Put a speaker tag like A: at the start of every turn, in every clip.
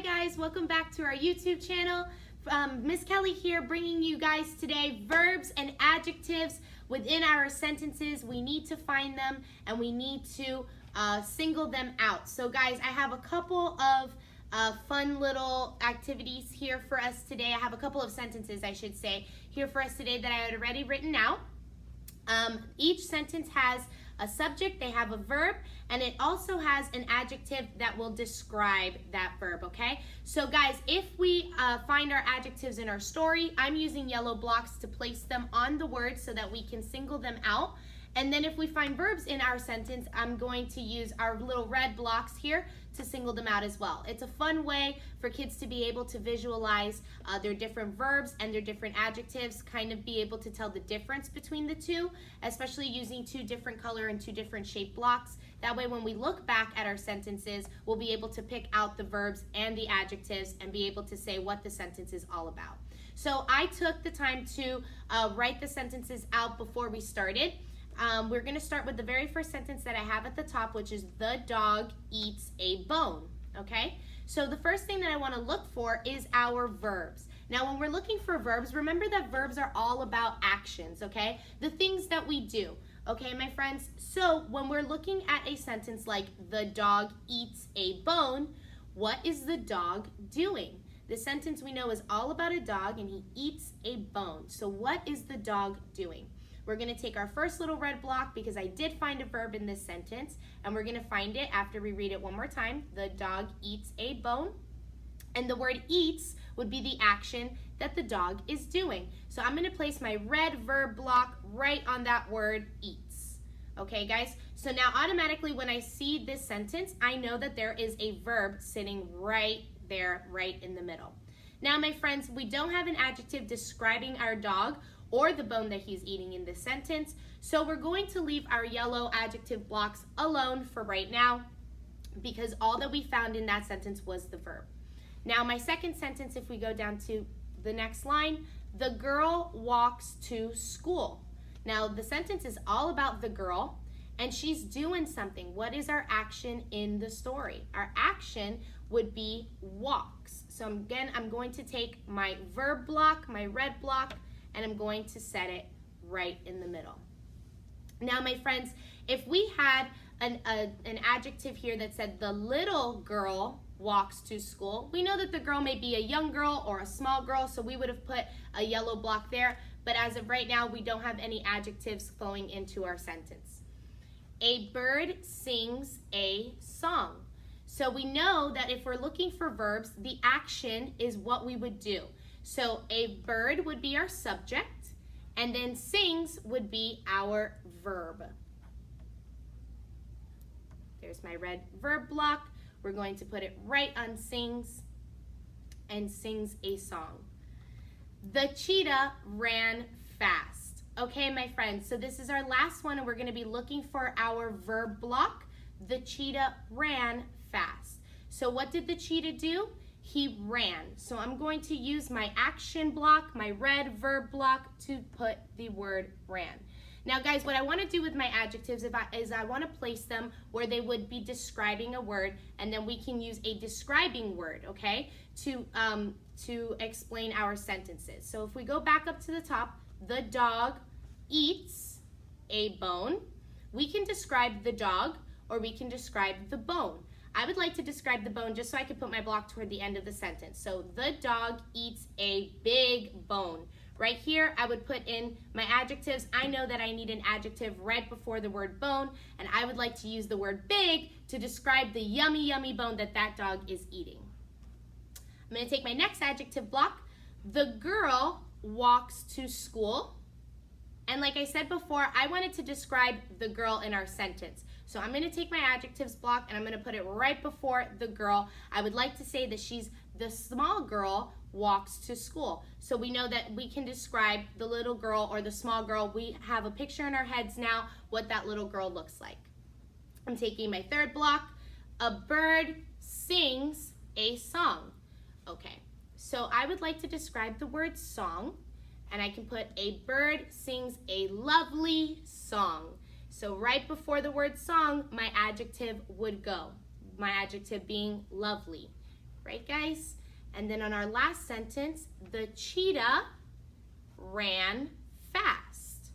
A: guys, welcome back to our YouTube channel. Miss Kelly here, bringing you guys today verbs and adjectives within our sentences. We need to find them and we need to single them out. So guys, I have a couple of fun little activities here for us today. I have a couple of sentences, I should say, here for us today that I had already written out. Each sentence has a subject, they have a verb, and it also has an adjective that will describe that verb, okay? So guys, if we find our adjectives in our story, I'm using yellow blocks to place them on the words so that we can single them out. And then if we find verbs in our sentence, I'm going to use our little red blocks here to single them out as well. It's a fun way for kids to be able to visualize their different verbs and their different adjectives, kind of be able to tell the difference between the two, especially using two different color and two different shape blocks. That way when we look back at our sentences, we'll be able to pick out the verbs and the adjectives and be able to say what the sentence is all about. So I took the time to write the sentences out before we started. We're going to start with the very first sentence that I have at the top, which is the dog eats a bone, okay? So the first thing that I want to look for is our verbs. Now when we're looking for verbs, remember that verbs are all about actions, okay? The things that we do, okay, my friends? So when we're looking at a sentence like the dog eats a bone, what is the dog doing? The sentence we know is all about a dog and he eats a bone. So what is the dog doing? We're going to take our first little red block because I did find a verb in this sentence, and we're going to find it after we read it one more time. The dog eats a bone. And the word eats would be the action that the dog is doing. So I'm going to place my red verb block right on that word eats. Okay, guys? So now automatically when I see this sentence, I know that there is a verb sitting right there, right in the middle. Now, my friends, we don't have an adjective describing our dog or the bone that he's eating in this sentence. So we're going to leave our yellow adjective blocks alone for right now because all that we found in that sentence was the verb. Now my second sentence, if we go down to the next line, the girl walks to school. Now the sentence is all about the girl and she's doing something. What is our action in the story? Our action would be walks. So again, I'm going to take my verb block, my red block, and I'm going to set it right in the middle. Now, my friends, if we had an adjective here that said the little girl walks to school, we know that the girl may be a young girl or a small girl, so we would have put a yellow block there, but as of right now, we don't have any adjectives flowing into our sentence. A bird sings a song. So we know that if we're looking for verbs, the action is what we would do. So a bird would be our subject, and then sings would be our verb. There's my red verb block. We're going to put it right on sings, and sings a song. The cheetah ran fast. Okay, my friends, so this is our last one, and we're going to be looking for our verb block. The cheetah ran fast. So what did the cheetah do? He ran. So I'm going to use my action block, my red verb block, to put the word ran. Now guys, what I want to do with my adjectives is I want to place them where they would be describing a word, and then we can use a describing word, okay, to explain our sentences. So if we go back up to the top, the dog eats a bone. We can describe the dog or we can describe the bone. I would like to describe the bone just so I could put my block toward the end of the sentence. So the dog eats a big bone. Right here, I would put in my adjectives. I know that I need an adjective right before the word bone, and I would like to use the word big to describe the yummy, yummy bone that that dog is eating. I'm going to take my next adjective block. The girl walks to school. And like I said before, I wanted to describe the girl in our sentence. So I'm going to take my adjectives block and I'm going to put it right before the girl. I would like to say that she's the small girl walks to school. So we know that we can describe the little girl or the small girl. We have a picture in our heads now what that little girl looks like. I'm taking my third block. A bird sings a song. Okay, so I would like to describe the word song, and I can put a bird sings a lovely song. So right before the word song, my adjective would go. My adjective being lovely. right guys? And then on our last sentence, the cheetah ran fast.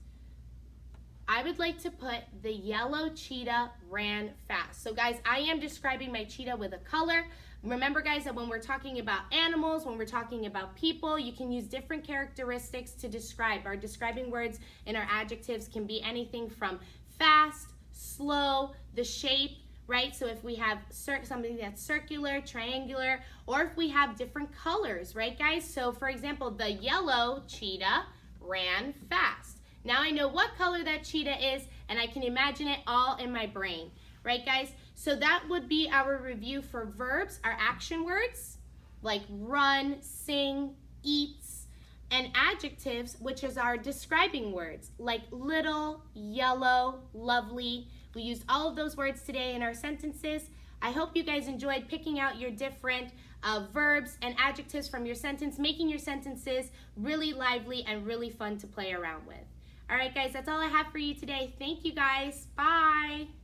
A: I would like to put the yellow cheetah ran fast. So guys, I am describing my cheetah with a color. Remember guys that when we're talking about animals, when we're talking about people, you can use different characteristics to describe. Our describing words in our adjectives can be anything from fast, slow, the shape, right? So if we have something that's circular, triangular, or if we have different colors, right guys? So for example, the yellow cheetah ran fast. Now I know what color that cheetah is, and I can imagine it all in my brain, right guys? So that would be our review for verbs, our action words, like run, sing, eats, and adjectives, which is our describing words, like little, yellow, lovely. We used all of those words today in our sentences. I hope you guys enjoyed picking out your different verbs and adjectives from your sentence, making your sentences really lively and really fun to play around with. All right, guys, that's all I have for you today. Thank you, guys. Bye.